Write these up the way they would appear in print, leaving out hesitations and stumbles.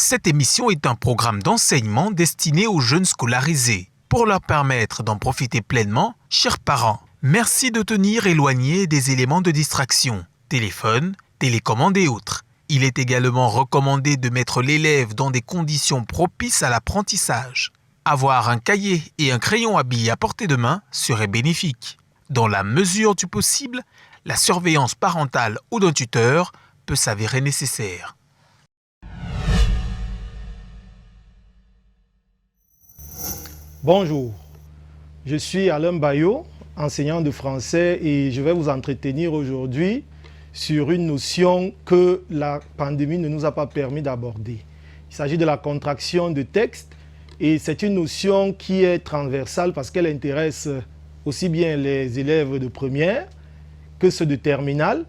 Cette émission est un programme d'enseignement destiné aux jeunes scolarisés. Pour leur permettre d'en profiter pleinement, chers parents, merci de tenir éloignés des éléments de distraction, téléphone, télécommande et autres. Il est également recommandé de mettre l'élève dans des conditions propices à l'apprentissage. Avoir un cahier et un crayon à billes à portée de main serait bénéfique. Dans la mesure du possible, la surveillance parentale ou d'un tuteur peut s'avérer nécessaire. Bonjour, je suis Alain Bayot, enseignant de français et je vais vous entretenir aujourd'hui sur une notion que la pandémie ne nous a pas permis d'aborder. Il s'agit de la contraction de texte et c'est une notion qui est transversale parce qu'elle intéresse aussi bien les élèves de première que ceux de terminale.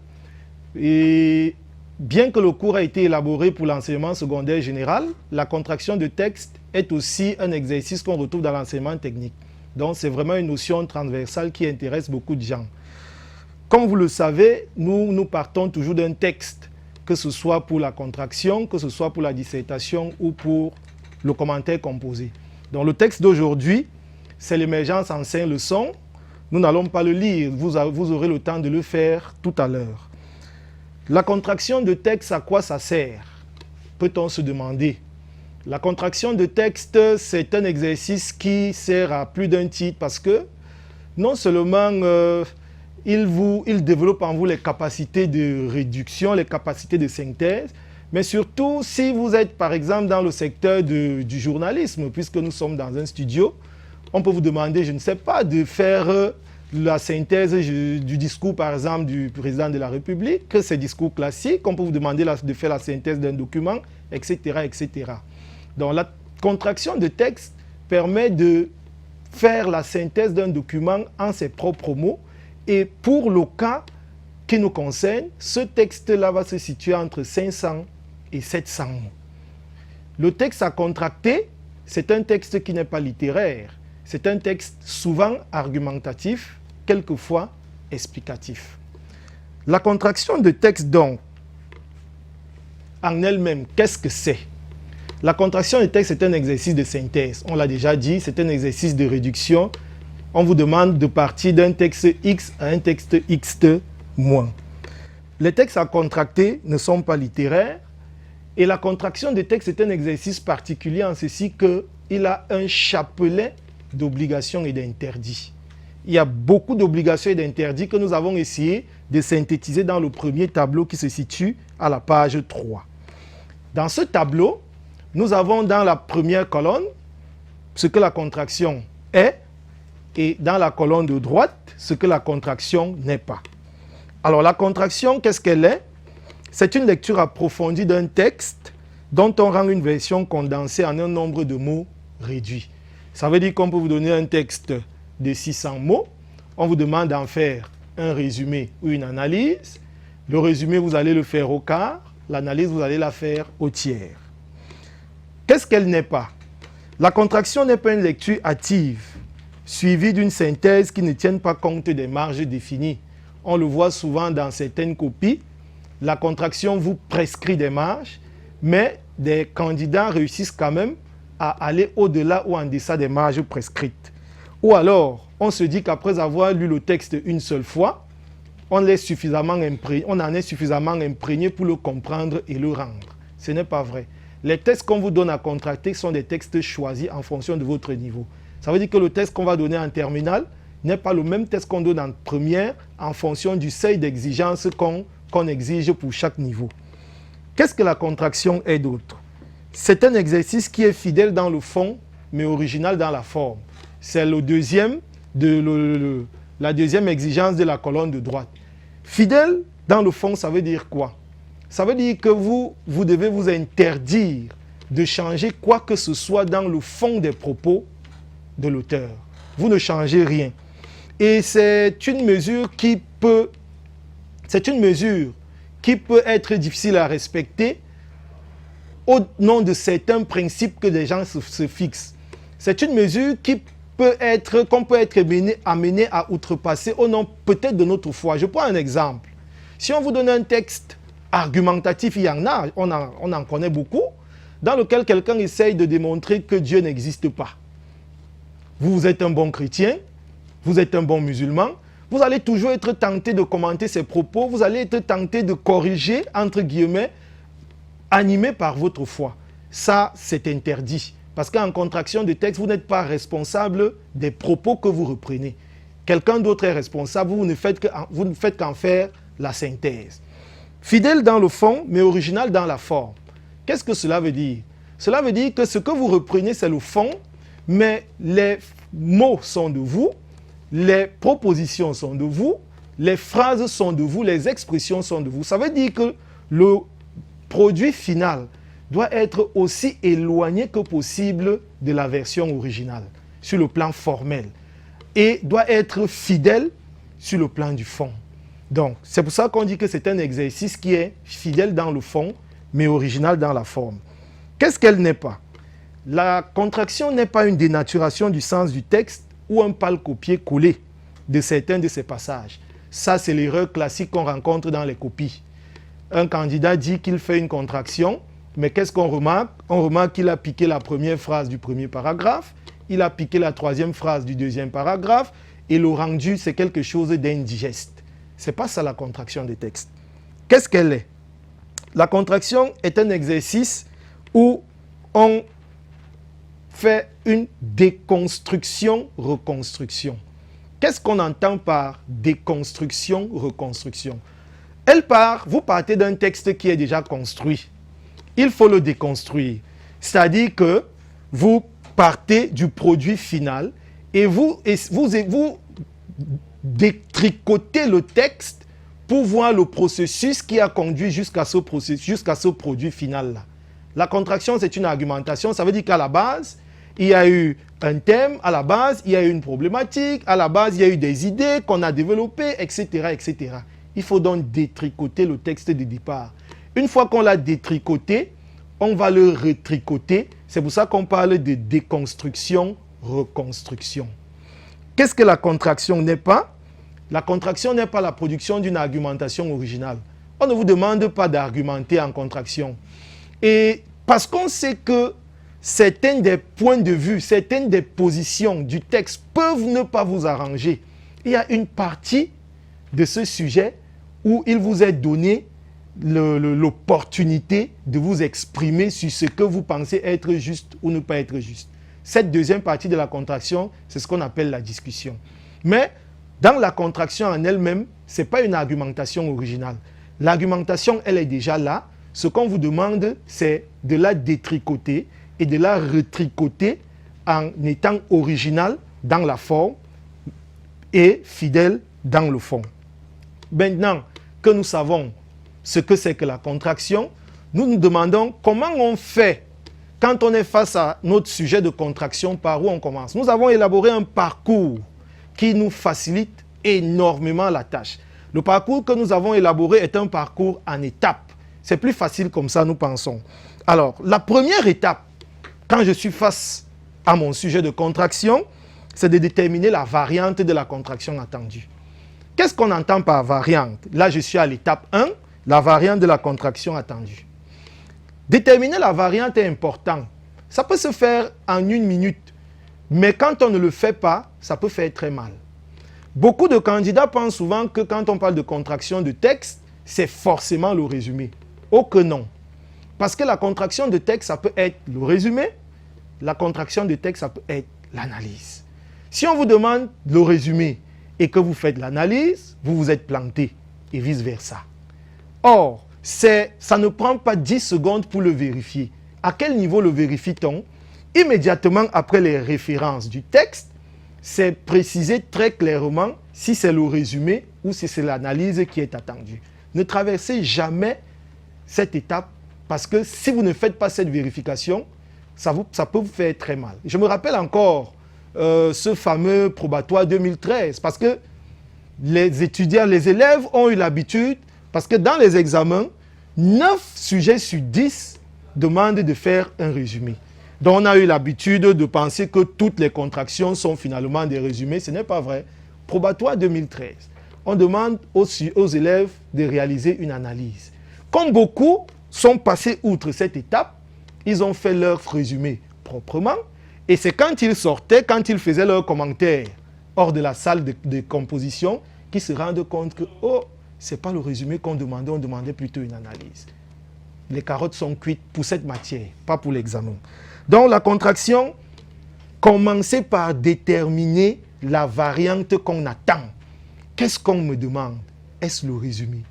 Et bien que le cours a été élaboré pour l'enseignement secondaire général, la contraction de texte est aussi un exercice qu'on retrouve dans l'enseignement technique. Donc c'est vraiment une notion transversale qui intéresse beaucoup de gens. Comme vous le savez, nous partons toujours d'un texte, que ce soit pour la contraction, que ce soit pour la dissertation ou pour le commentaire composé. Donc le texte d'aujourd'hui, c'est l'émergence en 5 leçons. Nous n'allons pas le lire, vous aurez le temps de le faire tout à l'heure. La contraction de texte, à quoi ça sert? Peut-on se demander? La contraction de texte, c'est un exercice qui sert à plus d'un titre parce que non seulement il développe en vous les capacités de réduction, les capacités de synthèse, mais surtout si vous êtes par exemple dans le secteur du journalisme, puisque nous sommes dans un studio, on peut vous demander, je ne sais pas, de faire la synthèse du discours par exemple du président de la République, que c'est discours classique, on peut vous demander de faire la synthèse d'un document, etc., etc. Donc la contraction de texte permet de faire la synthèse d'un document en ses propres mots et pour le cas qui nous concerne, ce texte-là va se situer entre 500 et 700 mots. Le texte à contracter, c'est un texte qui n'est pas littéraire, c'est un texte souvent argumentatif, quelquefois explicatif. La contraction de texte donc, en elle-même, qu'est-ce que c'est? La contraction de texte, c'est un exercice de synthèse. On l'a déjà dit, c'est un exercice de réduction. On vous demande de partir d'un texte X à un texte X-. Les textes à contracter ne sont pas littéraires. Et la contraction de texte est un exercice particulier en ceci qu'il a un chapelet d'obligations et d'interdits. Il y a beaucoup d'obligations et d'interdits que nous avons essayé de synthétiser dans le premier tableau qui se situe à la page 3. Dans ce tableau, nous avons dans la première colonne ce que la contraction est et dans la colonne de droite ce que la contraction n'est pas. Alors la contraction, qu'est-ce qu'elle est? C'est une lecture approfondie d'un texte dont on rend une version condensée en un nombre de mots réduit. Ça veut dire qu'on peut vous donner un texte de 600 mots, on vous demande d'en faire un résumé ou une analyse. Le résumé, vous allez le faire au quart, l'analyse, vous allez la faire au tiers. Qu'est-ce qu'elle n'est pas? La contraction n'est pas une lecture hâtive, suivie d'une synthèse qui ne tienne pas compte des marges définies. On le voit souvent dans certaines copies. La contraction vous prescrit des marges, mais des candidats réussissent quand même à aller au-delà ou en deçà des marges prescrites. Ou alors, on se dit qu'après avoir lu le texte une seule fois, on en est suffisamment imprégné pour le comprendre et le rendre. Ce n'est pas vrai. Les textes qu'on vous donne à contracter sont des textes choisis en fonction de votre niveau. Ça veut dire que le texte qu'on va donner en terminale n'est pas le même texte qu'on donne en première en fonction du seuil d'exigence qu'on exige pour chaque niveau. Qu'est-ce que la contraction est d'autre? C'est un exercice qui est fidèle dans le fond, mais original dans la forme. C'est la deuxième exigence de la colonne de droite. Fidèle dans le fond, ça veut dire quoi? Ça veut dire que vous devez vous interdire de changer quoi que ce soit dans le fond des propos de l'auteur. Vous ne changez rien. Et c'est une mesure qui peut être difficile à respecter au nom de certains principes que des gens se fixent. C'est une mesure qu'on peut être amené à outrepasser au nom peut-être de notre foi. Je prends un exemple. Si on vous donne un texte argumentatif, il y en a, on en connaît beaucoup. dans lequel quelqu'un essaye de démontrer que Dieu n'existe pas. Vous êtes un bon chrétien, vous êtes un bon musulman, vous allez toujours être tenté de commenter ses propos, vous allez être tenté de corriger, entre guillemets, animé par votre foi. Ça, c'est interdit. Parce qu'en contraction de texte, vous n'êtes pas responsable des propos que vous reprenez. Quelqu'un d'autre est responsable, vous ne faites qu'en faire la synthèse. Fidèle dans le fond, mais original dans la forme. Qu'est-ce que cela veut dire? Cela veut dire que ce que vous reprenez, c'est le fond, mais les mots sont de vous, les propositions sont de vous, les phrases sont de vous, les expressions sont de vous. Ça veut dire que le produit final doit être aussi éloigné que possible de la version originale, sur le plan formel, et doit être fidèle sur le plan du fond. Donc, c'est pour ça qu'on dit que c'est un exercice qui est fidèle dans le fond, mais original dans la forme. Qu'est-ce qu'elle n'est pas? La contraction n'est pas une dénaturation du sens du texte ou un pâle copier-coller de certains de ces passages. Ça, c'est l'erreur classique qu'on rencontre dans les copies. Un candidat dit qu'il fait une contraction, mais qu'est-ce qu'on remarque? On remarque qu'il a piqué la première phrase du premier paragraphe, il a piqué la troisième phrase du deuxième paragraphe, et le rendu, c'est quelque chose d'indigeste. Ce n'est pas ça la contraction des textes. Qu'est-ce qu'elle est? La contraction est un exercice où on fait une déconstruction-reconstruction. Qu'est-ce qu'on entend par déconstruction-reconstruction? Vous partez d'un texte qui est déjà construit. Il faut le déconstruire. C'est-à-dire que vous partez du produit final et vous détricotez le texte pour voir le processus qui a conduit jusqu'à ce produit final-là. La contraction, c'est une argumentation. Ça veut dire qu'à la base, il y a eu un thème, à la base, il y a eu une problématique, à la base, il y a eu des idées qu'on a développées, etc., etc. Il faut donc détricoter le texte de départ. Une fois qu'on l'a détricoté, on va le retricoter. C'est pour ça qu'on parle de déconstruction, reconstruction. Qu'est-ce que la contraction n'est pas? La contraction n'est pas la production d'une argumentation originale. On ne vous demande pas d'argumenter en contraction. Et parce qu'on sait que certains des points de vue, certaines des positions du texte peuvent ne pas vous arranger, il y a une partie de ce sujet où il vous est donné l'opportunité de vous exprimer sur ce que vous pensez être juste ou ne pas être juste. Cette deuxième partie de la contraction, c'est ce qu'on appelle la discussion. Mais dans la contraction en elle-même, ce n'est pas une argumentation originale. L'argumentation, elle est déjà là. Ce qu'on vous demande, c'est de la détricoter et de la retricoter en étant originale dans la forme et fidèle dans le fond. Maintenant que nous savons ce que c'est que la contraction, nous nous demandons comment on fait quand on est face à notre sujet de contraction, par où on commence. Nous avons élaboré un parcours qui nous facilite énormément la tâche. Le parcours que nous avons élaboré est un parcours en étapes. C'est plus facile comme ça, nous pensons. Alors, la première étape, quand je suis face à mon sujet de contraction, c'est de déterminer la variante de la contraction attendue. Qu'est-ce qu'on entend par variante? Là, je suis à l'étape 1, la variante de la contraction attendue. Déterminer la variante est important. Ça peut se faire en 1 minute, mais quand on ne le fait pas, ça peut faire très mal. Beaucoup de candidats pensent souvent que quand on parle de contraction de texte, c'est forcément le résumé. Oh que non. Parce que la contraction de texte, ça peut être le résumé, la contraction de texte, ça peut être l'analyse. Si on vous demande le résumé et que vous faites l'analyse, vous vous êtes planté et vice-versa. Or, ça ne prend pas 10 secondes pour le vérifier. À quel niveau le vérifie-t-on? Immédiatement après les références du texte, c'est préciser très clairement si c'est le résumé ou si c'est l'analyse qui est attendue. Ne traversez jamais cette étape parce que si vous ne faites pas cette vérification, ça peut vous faire très mal. Je me rappelle encore ce fameux probatoire 2013 parce que les étudiants, les élèves ont eu l'habitude, parce que dans les examens, 9 sujets sur 10 demandent de faire un résumé. Donc on a eu l'habitude de penser que toutes les contractions sont finalement des résumés. Ce n'est pas vrai. Probatoire 2013, on demande aux élèves de réaliser une analyse. Comme beaucoup sont passés outre cette étape, ils ont fait leur résumé proprement. Et c'est quand ils sortaient, quand ils faisaient leurs commentaires hors de la salle de composition, qu'ils se rendent compte que, oh, ce n'est pas le résumé qu'on demandait, on demandait plutôt une analyse. Les carottes sont cuites pour cette matière, pas pour l'examen. Donc la contraction, commencez par déterminer la variante qu'on attend. Qu'est-ce qu'on me demande? Est-ce le résumé?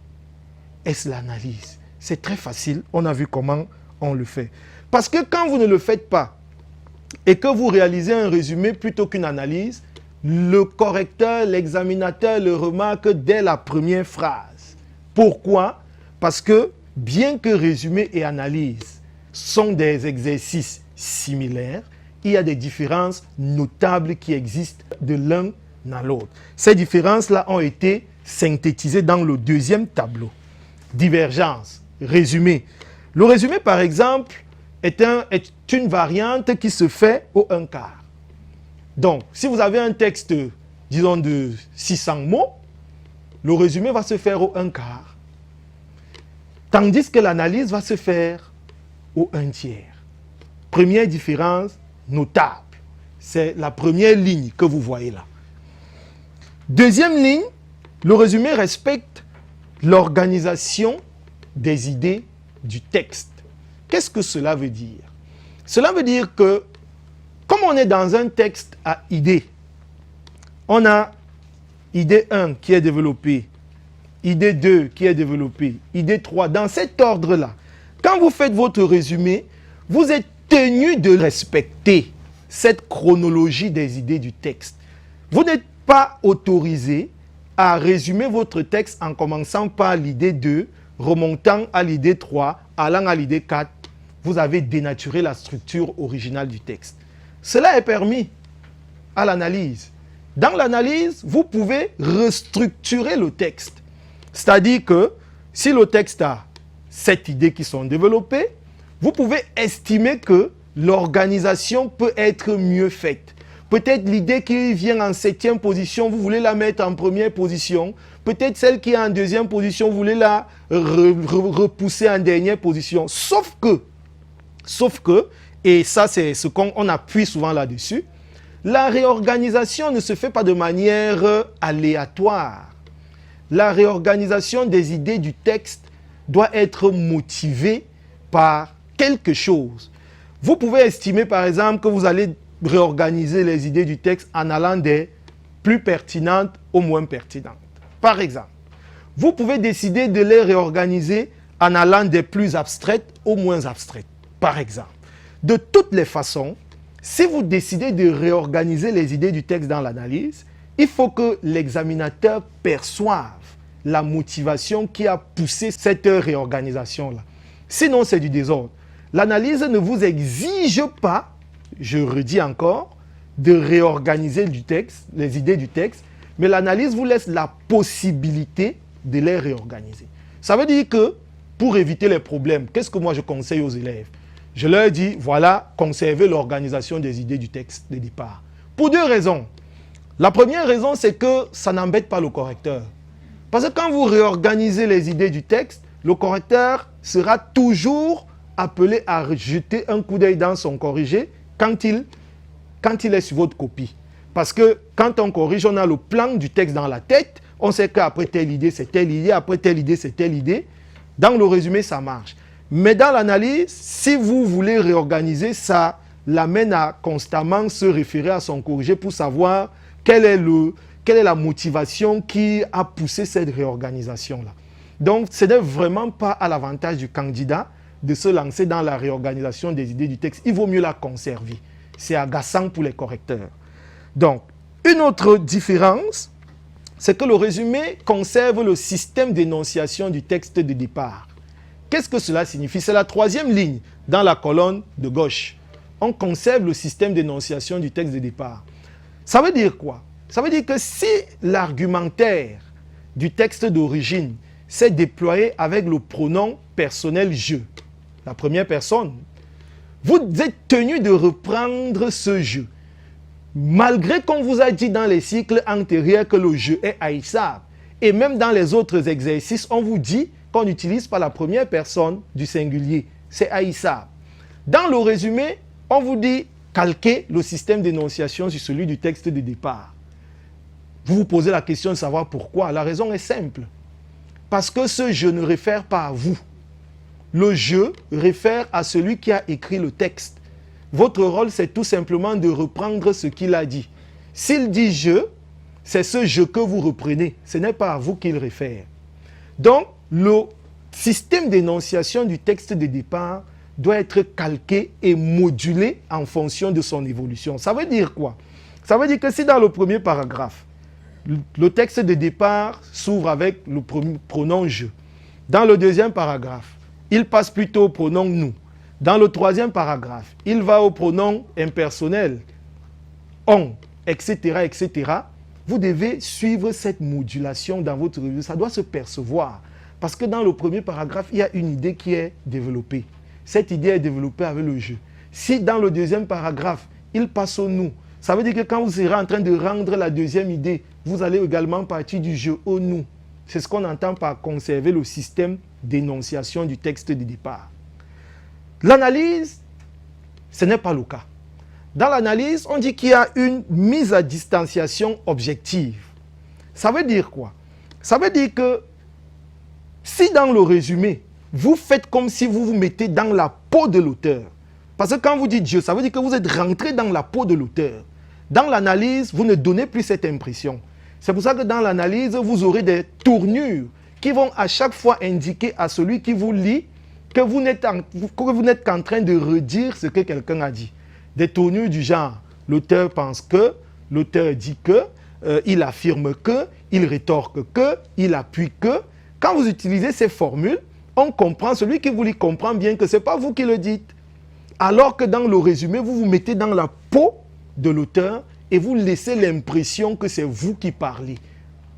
Est-ce l'analyse? C'est très facile, on a vu comment on le fait. Parce que quand vous ne le faites pas et que vous réalisez un résumé plutôt qu'une analyse, le correcteur, l'examinateur le remarque dès la première phrase. Pourquoi? Parce que bien que résumé et analyse sont des exercices similaires, il y a des différences notables qui existent de l'un à l'autre. Ces différences-là ont été synthétisées dans le deuxième tableau. Divergence, résumé. Le résumé, par exemple, est une variante qui se fait au 1/4. Donc, si vous avez un texte, disons, de 600 mots, le résumé va se faire au 1/4. Tandis que l'analyse va se faire au 1/3. Première différence notable. C'est la première ligne que vous voyez là. Deuxième ligne, le résumé respecte l'organisation des idées du texte. Qu'est-ce que cela veut dire? Cela veut dire que, comme on est dans un texte à idées, on a idée 1 qui est développée, idée 2 qui est développée, idée 3, dans cet ordre-là. Quand vous faites votre résumé, vous êtes tenu de respecter cette chronologie des idées du texte. Vous n'êtes pas autorisé à résumer votre texte en commençant par l'idée 2, remontant à l'idée 3, allant à l'idée 4. Vous avez dénaturé la structure originale du texte. Cela est permis à l'analyse. Dans l'analyse, vous pouvez restructurer le texte. C'est-à-dire que si le texte a 7 idées qui sont développées, vous pouvez estimer que l'organisation peut être mieux faite. Peut-être l'idée qui vient en 7e position, vous voulez la mettre en première position. Peut-être celle qui est en 2e position, vous voulez la repousser en dernière position. Sauf que, et ça c'est ce qu'on appuie souvent là-dessus, la réorganisation ne se fait pas de manière aléatoire. La réorganisation des idées du texte doit être motivée par quelque chose. Vous pouvez estimer par exemple que vous allez réorganiser les idées du texte en allant des plus pertinentes aux moins pertinentes. Par exemple, vous pouvez décider de les réorganiser en allant des plus abstraites aux moins abstraites. Par exemple, de toutes les façons, si vous décidez de réorganiser les idées du texte dans l'analyse, il faut que l'examinateur perçoive la motivation qui a poussé cette réorganisation-là. Sinon, c'est du désordre. L'analyse ne vous exige pas, je redis encore, de réorganiser du texte, les idées du texte, mais l'analyse vous laisse la possibilité de les réorganiser. Ça veut dire que, pour éviter les problèmes, qu'est-ce que moi je conseille aux élèves? Je leur dis, voilà, conservez l'organisation des idées du texte de départ. Pour 2 raisons. La première raison, c'est que ça n'embête pas le correcteur. Parce que quand vous réorganisez les idées du texte, le correcteur sera toujours appelé à jeter un coup d'œil dans son corrigé quand il est sur votre copie. Parce que quand on corrige, on a le plan du texte dans la tête, on sait qu'après telle idée, c'est telle idée, après telle idée, c'est telle idée. Dans le résumé, ça marche. Mais dans l'analyse, si vous voulez réorganiser, ça l'amène à constamment se référer à son corrigé pour savoir quelle est la motivation qui a poussé cette réorganisation-là. Donc, ce n'est vraiment pas à l'avantage du candidat de se lancer dans la réorganisation des idées du texte. Il vaut mieux la conserver. C'est agaçant pour les correcteurs. Donc, une autre différence, c'est que le résumé conserve le système d'énonciation du texte de départ. Qu'est-ce que cela signifie? C'est la 3e ligne dans la colonne de gauche. On conserve le système d'énonciation du texte de départ. Ça veut dire quoi? Ça veut dire que si l'argumentaire du texte d'origine s'est déployé avec le pronom personnel « je », la première personne, vous êtes tenu de reprendre ce « je ». Malgré qu'on vous a dit dans les cycles antérieurs que le « je » est haïssable. Et même dans les autres exercices, on vous dit qu'on n'utilise pas la première personne du singulier. C'est haïssable. Dans le résumé, on vous dit calquer le système d'énonciation sur celui du texte de départ. Vous vous posez la question de savoir pourquoi. La raison est simple. Parce que ce « je » ne réfère pas à vous. Le « je » réfère à celui qui a écrit le texte. Votre rôle, c'est tout simplement de reprendre ce qu'il a dit. S'il dit « je », c'est ce « je » que vous reprenez. Ce n'est pas à vous qu'il réfère. Donc, le système d'énonciation du texte de départ doit être calqué et modulé en fonction de son évolution. Ça veut dire quoi? Ça veut dire que si dans le premier paragraphe, le texte de départ s'ouvre avec le pronom « je », dans le deuxième paragraphe, il passe plutôt au pronom « nous ». Dans le troisième paragraphe, il va au pronom impersonnel, on, etc., etc. Vous devez suivre cette modulation dans votre revue. Ça doit se percevoir. Parce que dans le premier paragraphe, il y a une idée qui est développée. Cette idée est développée avec le jeu. Si dans le deuxième paragraphe, il passe au nous, ça veut dire que quand vous serez en train de rendre la deuxième idée, vous allez également partir du jeu au nous. C'est ce qu'on entend par conserver le système d'énonciation du texte de départ. L'analyse, ce n'est pas le cas. Dans l'analyse, on dit qu'il y a une mise à distanciation objective. Ça veut dire quoi? Ça veut dire que si dans le résumé, vous faites comme si vous vous mettez dans la peau de l'auteur. Parce que quand vous dites « je », ça veut dire que vous êtes rentré dans la peau de l'auteur. Dans l'analyse, vous ne donnez plus cette impression. C'est pour ça que dans l'analyse, vous aurez des tournures qui vont à chaque fois indiquer à celui qui vous lit que vous n'êtes qu'en train de redire ce que quelqu'un a dit. Des tournures du genre « l'auteur pense que »,« l'auteur dit que »,« il affirme que »,« il rétorque que »,« il appuie que ». Quand vous utilisez ces formules, on comprend, celui qui vous lit comprend bien que ce n'est pas vous qui le dites. Alors que dans le résumé, vous vous mettez dans la peau de l'auteur et vous laissez l'impression que c'est vous qui parlez.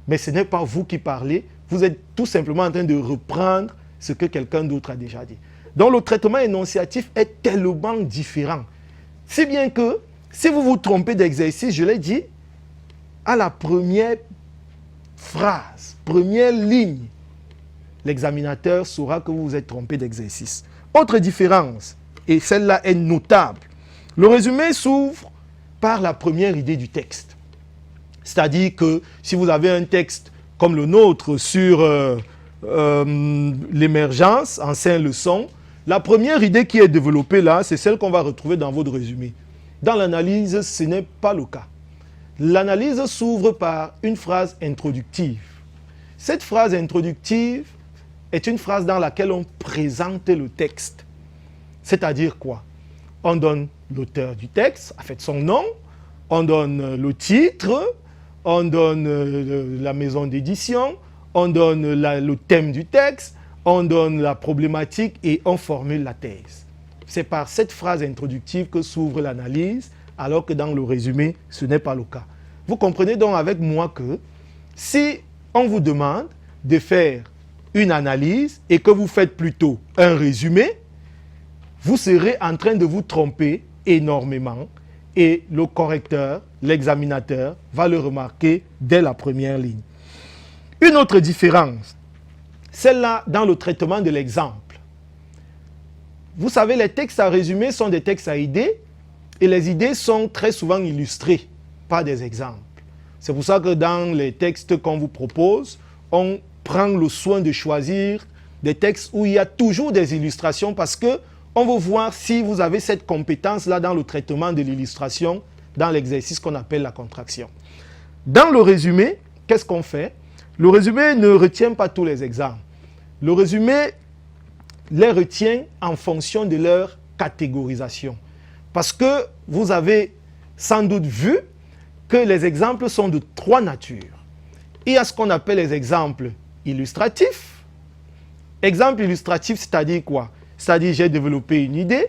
Mais ce n'est pas vous qui parlez, vous êtes tout simplement en train de reprendre ce que quelqu'un d'autre a déjà dit. Donc le traitement énonciatif est tellement différent. Si bien que, si vous vous trompez d'exercice, je l'ai dit, à la première phrase, première ligne, l'examinateur saura que vous vous êtes trompé d'exercice. Autre différence, et celle-là est notable, le résumé s'ouvre par la première idée du texte. C'est-à-dire que si vous avez un texte comme le nôtre sur l'émergence en 5 leçons, la première idée qui est développée là, c'est celle qu'on va retrouver dans votre résumé. Dans l'analyse, ce n'est pas le cas. L'analyse s'ouvre par une phrase introductive. Cette phrase introductive est une phrase dans laquelle on présente le texte. C'est-à-dire quoi? On donne l'auteur du texte, en fait son nom, on donne le titre, on donne la maison d'édition, on donne le thème du texte, on donne la problématique et on formule la thèse. C'est par cette phrase introductive que s'ouvre l'analyse, alors que dans le résumé, ce n'est pas le cas. Vous comprenez donc avec moi que si on vous demande de faire une analyse et que vous faites plutôt un résumé, vous serez en train de vous tromper énormément et le correcteur, l'examinateur, va le remarquer dès la première ligne. Une autre différence, celle-là dans le traitement de l'exemple. Vous savez, les textes à résumer sont des textes à idées et les idées sont très souvent illustrées par des exemples. C'est pour ça que dans les textes qu'on vous propose, on prend le soin de choisir des textes où il y a toujours des illustrations parce que on veut voir si vous avez cette compétence-là dans le traitement de l'illustration, dans l'exercice qu'on appelle la contraction. Dans le résumé, qu'est-ce qu'on fait? Le résumé ne retient pas tous les exemples. Le résumé les retient en fonction de leur catégorisation. Parce que vous avez sans doute vu que les exemples sont de 3 natures. Il y a ce qu'on appelle les exemples illustratifs. Exemple illustratif, c'est-à-dire quoi? C'est-à-dire j'ai développé une idée,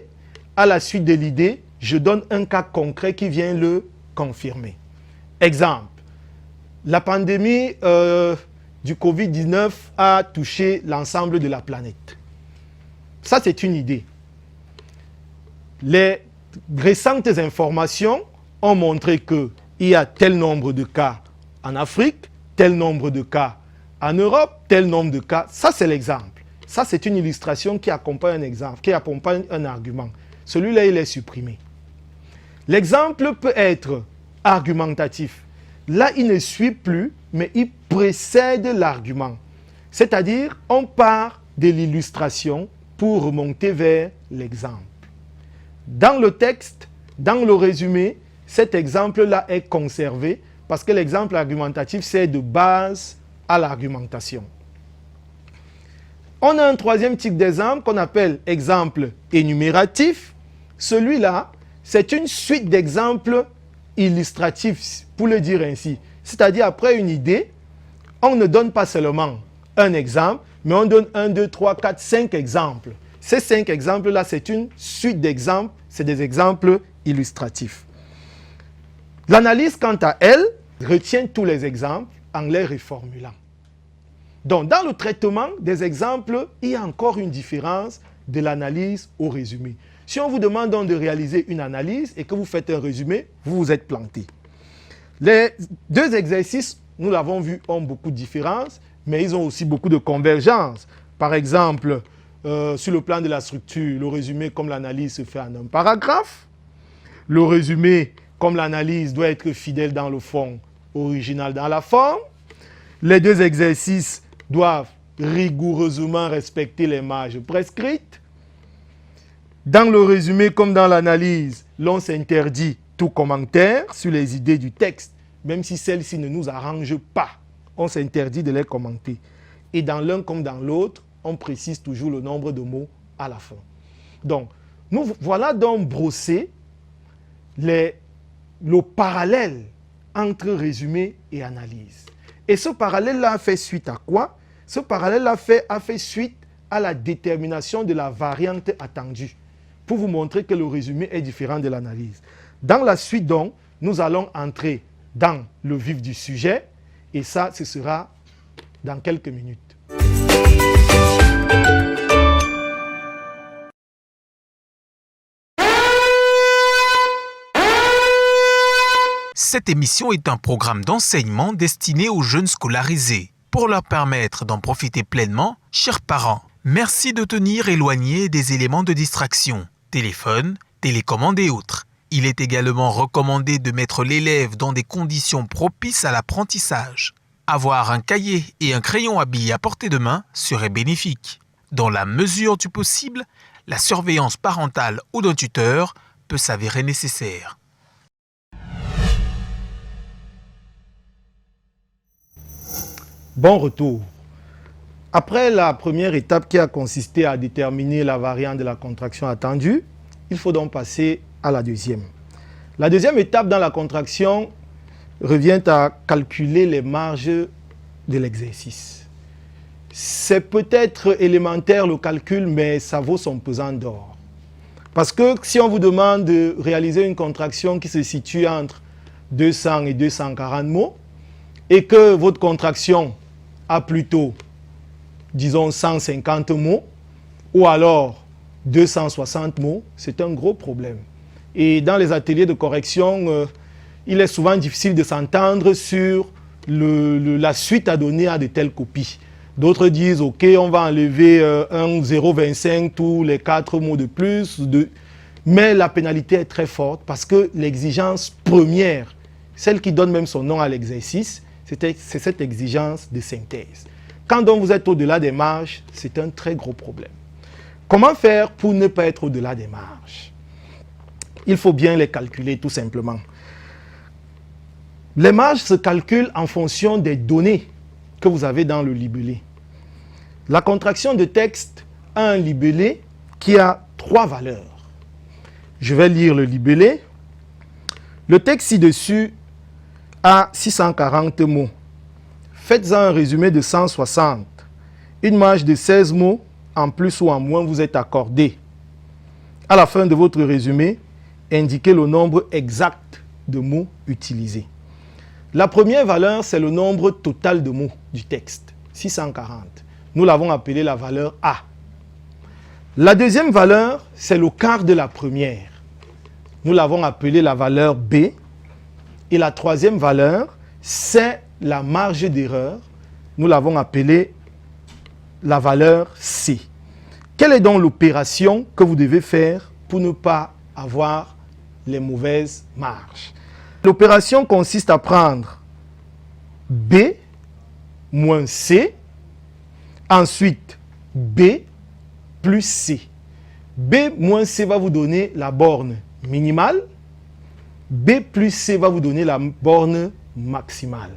à la suite de l'idée, je donne un cas concret qui vient le confirmer. Exemple, la pandémie du Covid-19 a touché l'ensemble de la planète. Ça, c'est une idée. Les récentes informations ont montré qu'il y a tel nombre de cas en Afrique, tel nombre de cas en Europe, tel nombre de cas. Ça, c'est l'exemple. Ça, c'est une illustration qui accompagne un exemple, qui accompagne un argument. celui-là, il est supprimé. L'exemple peut être argumentatif. Là, il ne suit plus, mais il précède l'argument. C'est-à-dire, on part de l'illustration pour remonter vers l'exemple. Dans le texte, dans le résumé, cet exemple-là est conservé parce que l'exemple argumentatif sert de base à l'argumentation. On a un troisième type d'exemple qu'on appelle exemple énumératif. Celui-là, c'est une suite d'exemples illustratifs, pour le dire ainsi. C'est-à-dire, après une idée, on ne donne pas seulement un exemple, mais on donne 1, 2, 3, 4, 5 exemples. Ces 5 exemples-là, c'est une suite d'exemples, c'est des exemples illustratifs. L'analyse, quant à elle, retient tous les exemples en les reformulant. Donc, dans le traitement des exemples, il y a encore une différence de l'analyse au résumé. Si on vous demande donc de réaliser une analyse et que vous faites un résumé, vous vous êtes planté. Les deux exercices, nous l'avons vu, ont beaucoup de différences, mais ils ont aussi beaucoup de convergences. Par exemple, sur le plan de la structure, le résumé comme l'analyse se fait en un paragraphe. Le résumé comme l'analyse doit être fidèle dans le fond, original dans la forme. Les deux exercices doivent rigoureusement respecter les marges prescrites. Dans le résumé comme dans l'analyse, l'on s'interdit tout commentaire sur les idées du texte, même si celles-ci ne nous arrangent pas. On s'interdit de les commenter. Et dans l'un comme dans l'autre, on précise toujours le nombre de mots à la fin. Donc, nous voilà donc brossé le parallèle entre résumé et analyse. Et ce parallèle-là a fait suite à quoi? Ce parallèle-là a fait suite à la détermination de la variante attendue, pour vous montrer que le résumé est différent de l'analyse. Dans la suite donc, nous allons entrer dans le vif du sujet, et ça, ce sera dans quelques minutes. Cette émission est un programme d'enseignement destiné aux jeunes scolarisés. Pour leur permettre d'en profiter pleinement, chers parents, merci de tenir éloignés des éléments de distraction, téléphone, télécommande et autres. Il est également recommandé de mettre l'élève dans des conditions propices à l'apprentissage. Avoir un cahier et un crayon à billes à portée de main serait bénéfique. Dans la mesure du possible, la surveillance parentale ou d'un tuteur peut s'avérer nécessaire. Bon retour. Après la première étape qui a consisté à déterminer la variante de la contraction attendue, il faut donc passer à la deuxième. La deuxième étape dans la contraction revient à calculer les marges de l'exercice. C'est peut-être élémentaire le calcul, mais ça vaut son pesant d'or. Parce que si on vous demande de réaliser une contraction qui se situe entre 200 et 240 mots, et que votre contraction a plutôt, disons, 150 mots, ou alors 260 mots, c'est un gros problème. Et dans les ateliers de correction, il est souvent difficile de s'entendre sur la suite à donner à de telles copies. D'autres disent, OK, on va enlever un 0,25 tous les 4 mots de plus. Mais la pénalité est très forte parce que l'exigence première, celle qui donne même son nom à l'exercice, c'est cette exigence de synthèse. Quand donc vous êtes au-delà des marges, c'est un très gros problème. Comment faire pour ne pas être au-delà des marges? Il faut bien les calculer tout simplement. Les marges se calculent en fonction des données que vous avez dans le libellé. La contraction de texte a un libellé qui a 3 valeurs. Je vais lire le libellé. Le texte ci-dessus a 640 mots. Faites-en un résumé de 160. Une marge de 16 mots, en plus ou en moins, vous êtes accordé. À la fin de votre résumé, indiquez le nombre exact de mots utilisés. La première valeur, c'est le nombre total de mots du texte, 640. Nous l'avons appelé la valeur A. La deuxième valeur, c'est le quart de la première. Nous l'avons appelé la valeur B. Et la troisième valeur, c'est la marge d'erreur. Nous l'avons appelée la valeur C. Quelle est donc l'opération que vous devez faire pour ne pas avoir les mauvaises marges. L'opération consiste à prendre B moins C, ensuite B plus C. B moins C va vous donner la borne minimale, B plus C va vous donner la borne maximale.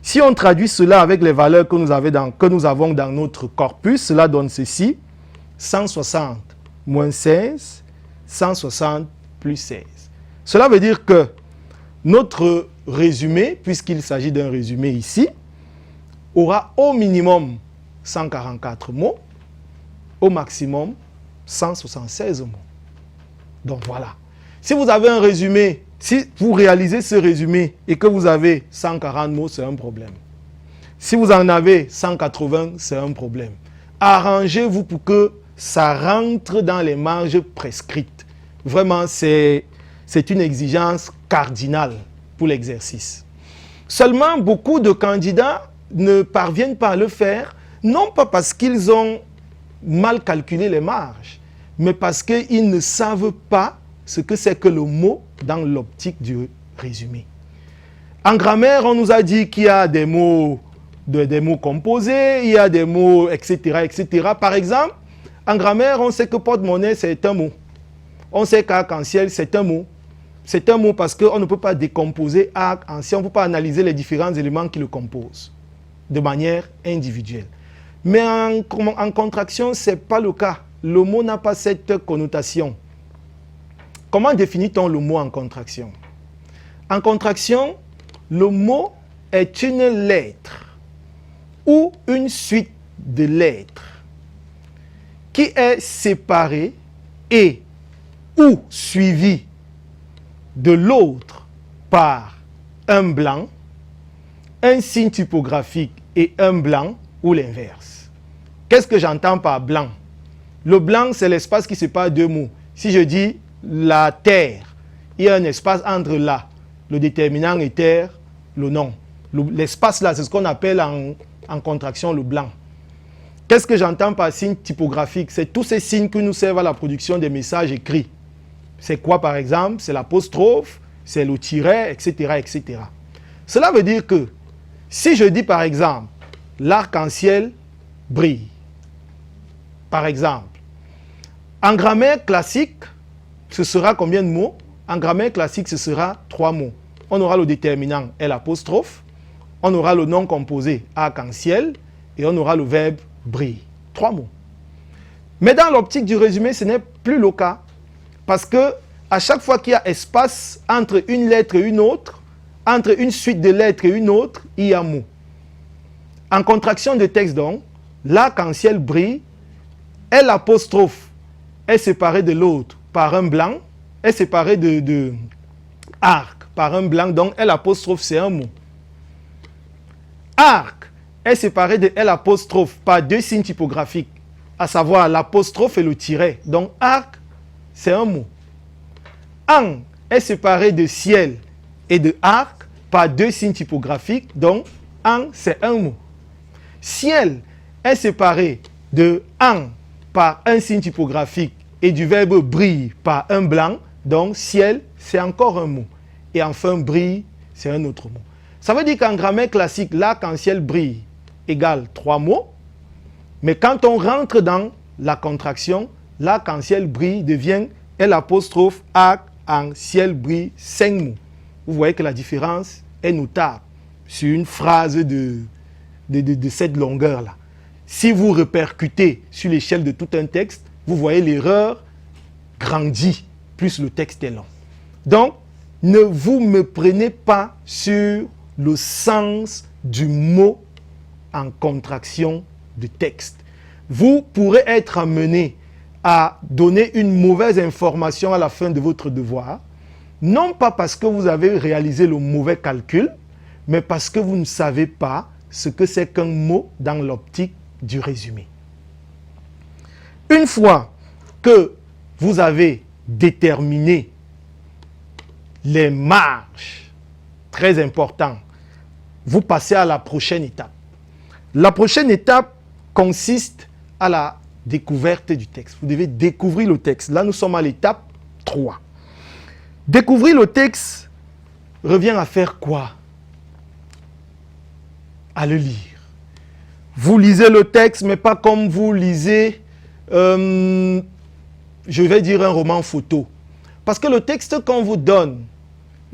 Si on traduit cela avec les valeurs que nous avons dans notre corpus, cela donne ceci, 160 moins 16, 160 plus 16. Cela veut dire que notre résumé, puisqu'il s'agit d'un résumé ici, aura au minimum 144 mots, au maximum 176 mots. Donc voilà. Si vous avez un résumé, si vous réalisez ce résumé et que vous avez 140 mots, c'est un problème. Si vous en avez 180, c'est un problème. Arrangez-vous pour que ça rentre dans les marges prescrites. Vraiment, c'est une exigence cardinale pour l'exercice. Seulement, beaucoup de candidats ne parviennent pas à le faire, non pas parce qu'ils ont mal calculé les marges, mais parce qu'ils ne savent pas ce que c'est que le mot dans l'optique du résumé. En grammaire, on nous a dit qu'il y a des mots composés, il y a des mots, etc., etc. Par exemple, en grammaire, on sait que porte-monnaie, c'est un mot. On sait qu'arc-en-ciel, c'est un mot. C'est un mot parce qu'on ne peut pas décomposer arc-en-ciel, on ne peut pas analyser les différents éléments qui le composent de manière individuelle. Mais en contraction, ce n'est pas le cas. Le mot n'a pas cette connotation. Comment définit-on le mot en contraction? En contraction, le mot est une lettre ou une suite de lettres qui est séparée et ou suivie de l'autre par un blanc, un signe typographique et un blanc ou l'inverse. Qu'est-ce que j'entends par blanc? Le blanc, c'est l'espace qui sépare deux mots. Si je dis la terre, il y a un espace entre là, le déterminant et terre, le nom. L'espace là, c'est ce qu'on appelle en contraction le blanc. Qu'est-ce que j'entends par signe typographique? C'est tous ces signes qui nous servent à la production des messages écrits. C'est quoi par exemple? C'est l'apostrophe, c'est le tiret, etc., etc. Cela veut dire que si je dis par exemple, l'arc-en-ciel brille, par exemple, en grammaire classique, ce sera combien de mots? En grammaire classique, ce sera 3 mots. On aura le déterminant L', on aura le nom composé arc-en-ciel et on aura le verbe brille. 3 mots. Mais dans l'optique du résumé, ce n'est plus le cas. Parce que à chaque fois qu'il y a espace entre une lettre et une autre, entre une suite de lettres et une autre, il y a mot. En contraction de texte donc, l'arc-en-ciel brille, L' est séparé de l'autre par un blanc, est séparé de arc par un blanc, donc L' c'est un mot. Arc est séparé de L' par deux signes typographiques, à savoir l'apostrophe et le tiret. Donc arc, c'est un mot. An est séparé de ciel et de arc par deux signes typographiques, donc an, c'est un mot. Ciel est séparé de an par un signe typographique et du verbe brille par un blanc, donc ciel, c'est encore un mot. Et enfin, brille, c'est un autre mot. Ça veut dire qu'en grammaire classique, l'arc-en-ciel brille égale 3 mots, mais quand on rentre dans la contraction, l'arc-en-ciel brille devient L' arc-en-ciel brille 5 mots. Vous voyez que la différence est notable sur une phrase de cette longueur-là. Si vous répercutez sur l'échelle de tout un texte, vous voyez l'erreur grandit plus le texte est long. Donc, ne vous méprenez pas sur le sens du mot en contraction de texte. Vous pourrez être amené à donner une mauvaise information à la fin de votre devoir, non pas parce que vous avez réalisé le mauvais calcul, mais parce que vous ne savez pas ce que c'est qu'un mot dans l'optique du résumé. Une fois que vous avez déterminé les marges, très important, vous passez à la prochaine étape. La prochaine étape consiste à la Découverte du texte. Vous devez découvrir le texte. Là, nous sommes à l'étape 3. Découvrir le texte revient à faire quoi? À le lire. Vous lisez le texte, mais pas comme vous lisez, je vais dire, un roman photo. Parce que le texte qu'on vous donne,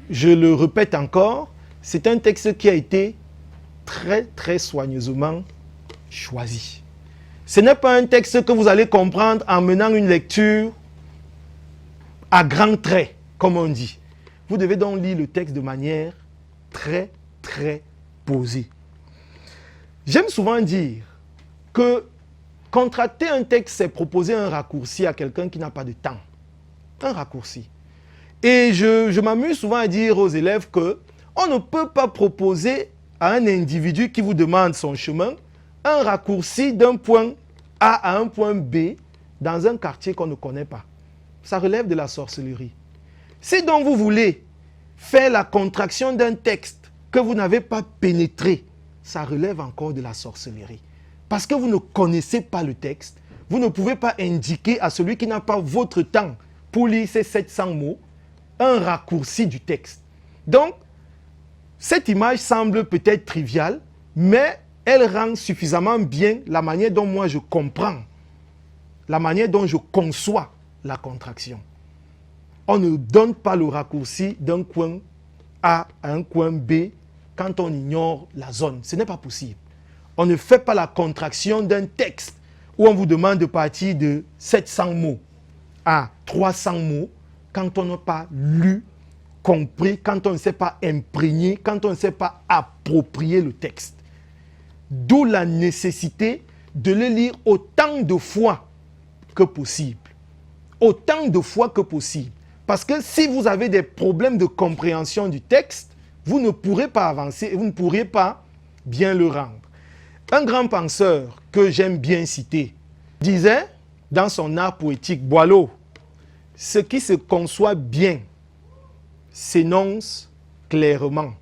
je le répète encore, c'est un texte qui a été très, très soigneusement choisi. Ce n'est pas un texte que vous allez comprendre en menant une lecture à grands traits, comme on dit. Vous devez donc lire le texte de manière très, très posée. J'aime souvent dire que contracter un texte, c'est proposer un raccourci à quelqu'un qui n'a pas de temps. Un raccourci. Et je m'amuse souvent à dire aux élèves qu'on ne peut pas proposer à un individu qui vous demande son chemin un raccourci d'un point A à un point B dans un quartier qu'on ne connaît pas. Ça relève de la sorcellerie. Si donc vous voulez faire la contraction d'un texte que vous n'avez pas pénétré, ça relève encore de la sorcellerie. Parce que vous ne connaissez pas le texte, vous ne pouvez pas indiquer à celui qui n'a pas votre temps pour lire ces 700 mots, un raccourci du texte. Donc, cette image semble peut-être triviale, mais elle rend suffisamment bien la manière dont moi je comprends, la manière dont je conçois la contraction. On ne donne pas le raccourci d'un coin A à un coin B quand on ignore la zone. Ce n'est pas possible. On ne fait pas la contraction d'un texte où on vous demande de partir de 700 mots à 300 mots quand on n'a pas lu, compris, quand on ne s'est pas imprégné, quand on ne s'est pas approprié le texte. D'où la nécessité de le lire autant de fois que possible. Autant de fois que possible. Parce que si vous avez des problèmes de compréhension du texte, vous ne pourrez pas avancer et vous ne pourrez pas bien le rendre. Un grand penseur que j'aime bien citer disait dans son art poétique, Boileau, ce qui se conçoit bien s'énonce clairement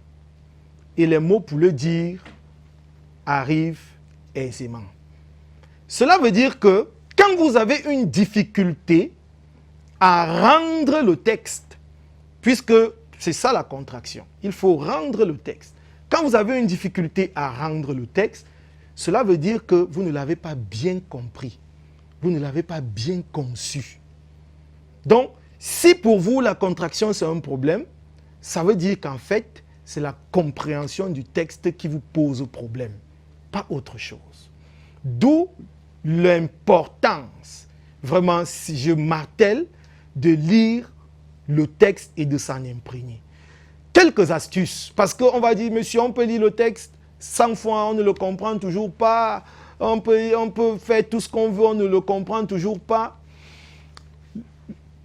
et les mots pour le dire arrivent aisément. Cela veut dire que quand vous avez une difficulté à rendre le texte, puisque c'est ça la contraction, il faut rendre le texte. Quand vous avez une difficulté à rendre le texte, cela veut dire que vous ne l'avez pas bien compris, vous ne l'avez pas bien conçu. Donc, si pour vous la contraction c'est un problème, ça veut dire qu'en fait, c'est la compréhension du texte qui vous pose problème, pas autre chose. D'où l'importance, vraiment, si je martèle, de lire le texte et de s'en imprégner. Quelques astuces, parce qu'on va dire, monsieur, on peut lire le texte 100 fois, on ne le comprend toujours pas, on peut faire tout ce qu'on veut, on ne le comprend toujours pas.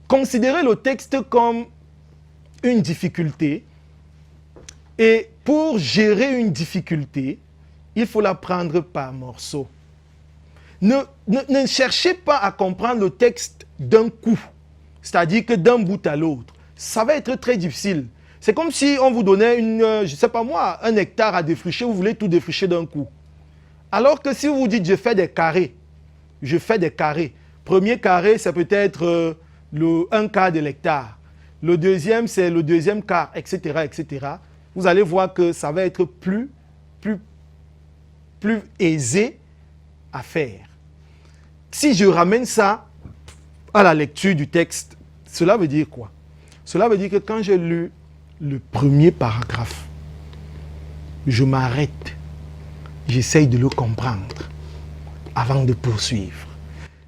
Considérez le texte comme une difficulté, et pour gérer une difficulté, il faut la prendre par morceaux. Ne cherchez pas à comprendre le texte d'un coup, c'est-à-dire que d'un bout à l'autre. Ça va être très difficile. C'est comme si on vous donnait je ne sais pas moi, 1 hectare à défricher, vous voulez tout défricher d'un coup. Alors que si vous vous dites, je fais des carrés. Premier carré, c'est peut-être le 1 quart de l'hectare. Le deuxième, c'est le deuxième quart, etc., etc. Vous allez voir que ça va être plus aisé à faire. Si je ramène ça à la lecture du texte, cela veut dire quoi? Cela veut dire que quand j'ai lu le premier paragraphe, je m'arrête, j'essaye de le comprendre avant de poursuivre.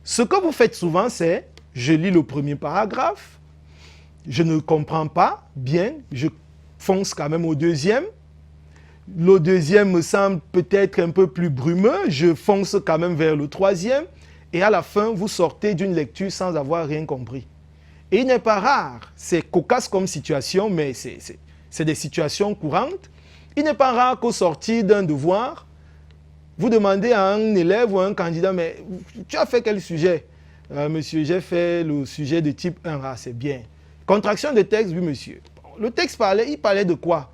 Ce que vous faites souvent, c'est, je lis le premier paragraphe, je ne comprends pas bien, je fonce quand même au deuxième. Le deuxième me semble peut-être un peu plus brumeux, je fonce quand même vers le troisième. Et à la fin, vous sortez d'une lecture sans avoir rien compris. Et il n'est pas rare, c'est cocasse comme situation, mais c'est des situations courantes. Il n'est pas rare qu'au sortir d'un devoir, vous demandez à un élève ou à un candidat, mais tu as fait quel sujet? Monsieur, j'ai fait le sujet de type 1A, c'est bien. Contraction de texte, oui monsieur. Le texte parlait, il parlait de quoi?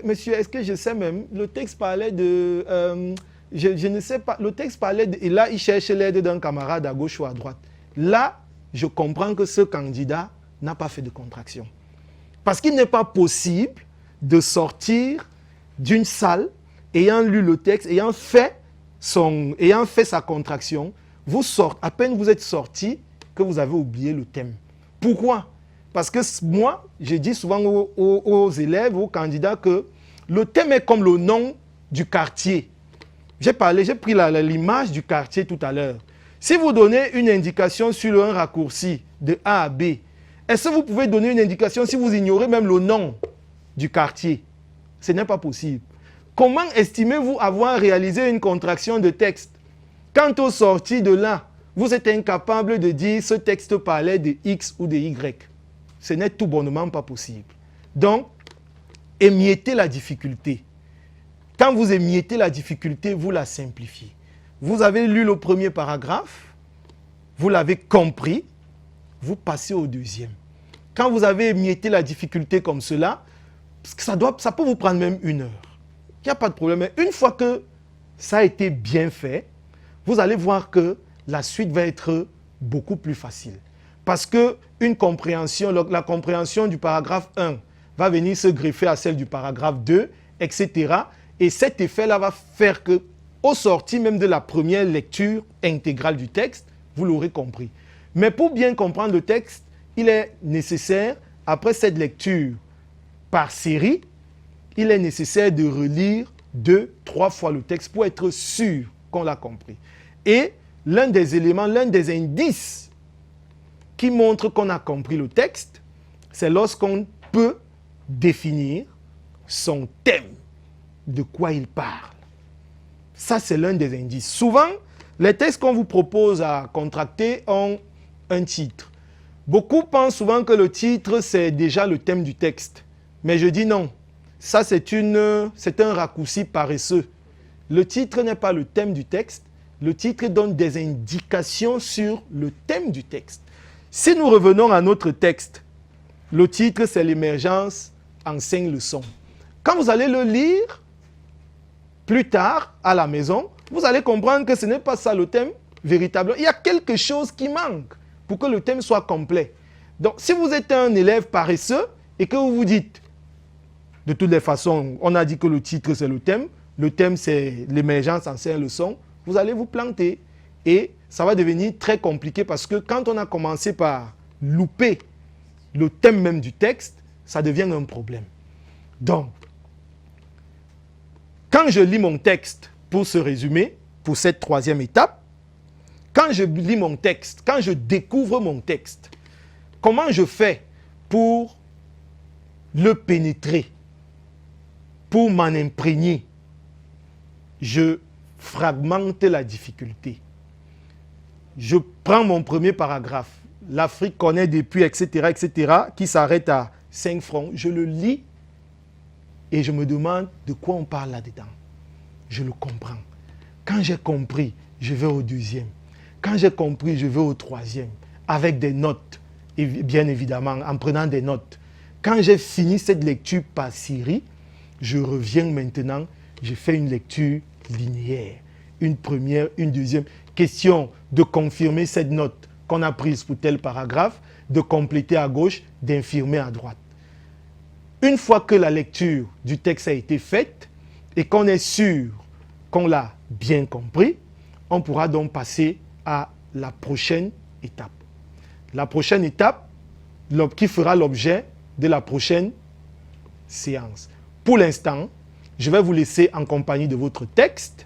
Monsieur, est-ce que je sais même? Le texte parlait de je ne sais pas, le texte parlait, et là, il cherche l'aide d'un camarade à gauche ou à droite. Là, je comprends que ce candidat n'a pas fait de contraction. Parce qu'il n'est pas possible de sortir d'une salle, ayant lu le texte, ayant fait sa contraction, à peine vous êtes sorti, que vous avez oublié le thème. Pourquoi? Parce que moi, je dis souvent aux élèves, aux candidats, que le thème est comme le nom du quartier. J'ai pris l'image du quartier tout à l'heure. Si vous donnez une indication sur un raccourci de A à B, est-ce que vous pouvez donner une indication si vous ignorez même le nom du quartier? Ce n'est pas possible. Comment estimez-vous avoir réalisé une contraction de texte? Quand au sorti de là, vous êtes incapable de dire ce texte parlait de X ou de Y. Ce n'est tout bonnement pas possible. Donc, émiettez la difficulté. Quand vous émiettez la difficulté, vous la simplifiez. Vous avez lu le premier paragraphe, vous l'avez compris, vous passez au deuxième. Quand vous avez émietté la difficulté comme cela, ça peut vous prendre même 1 heure. Il n'y a pas de problème. Mais une fois que ça a été bien fait, vous allez voir que la suite va être beaucoup plus facile. Parce que la compréhension du paragraphe 1 va venir se greffer à celle du paragraphe 2, etc. Et cet effet-là va faire que, au sorti même de la première lecture intégrale du texte, vous l'aurez compris. Mais pour bien comprendre le texte, il est nécessaire, après cette lecture par série, il est nécessaire de relire 2, 3 fois le texte pour être sûr qu'on l'a compris. Et l'un des éléments, l'un des indices qui montre qu'on a compris le texte, c'est lorsqu'on peut définir son thème, de quoi il parle. Ça, c'est l'un des indices. Souvent, les textes qu'on vous propose à contracter ont un titre. Beaucoup pensent souvent que le titre, c'est déjà le thème du texte. Mais je dis non. Ça, c'est un raccourci paresseux. Le titre n'est pas le thème du texte. Le titre donne des indications sur le thème du texte. Si nous revenons à notre texte, le titre, c'est l'émergence en 5 leçons. Quand vous allez le lire plus tard à la maison, vous allez comprendre que ce n'est pas ça le thème véritablement. Il y a quelque chose qui manque pour que le thème soit complet. Donc, si vous êtes un élève paresseux et que vous vous dites, de toutes les façons, on a dit que le titre, c'est le thème, c'est l'émergence en 5 leçons, vous allez vous planter. Et ça va devenir très compliqué parce que quand on a commencé par louper le thème même du texte, ça devient un problème. Donc, quand je lis mon texte pour ce résumé, pour cette 3e étape, quand je lis mon texte, quand je découvre mon texte, comment je fais pour le pénétrer, pour m'en imprégner? Je fragmente la difficulté. Je prends mon premier paragraphe. L'Afrique connaît des puits, etc., qui s'arrête à 5 francs. Je le lis et je me demande de quoi on parle là-dedans. Je le comprends. Quand j'ai compris, je vais au 2e. Quand j'ai compris, je vais au 3e, avec des notes, et bien évidemment, en prenant des notes. Quand j'ai fini cette lecture par série, je reviens maintenant, je fais une lecture linéaire. Une première, une deuxième. Question de confirmer cette note qu'on a prise pour tel paragraphe, de compléter à gauche, d'infirmer à droite. Une fois que la lecture du texte a été faite et qu'on est sûr qu'on l'a bien compris, on pourra donc passer à la prochaine étape. La prochaine étape qui fera l'objet de la prochaine séance. Pour l'instant, je vais vous laisser en compagnie de votre texte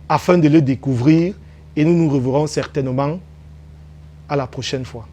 afin de le découvrir et nous nous reverrons certainement à la prochaine fois.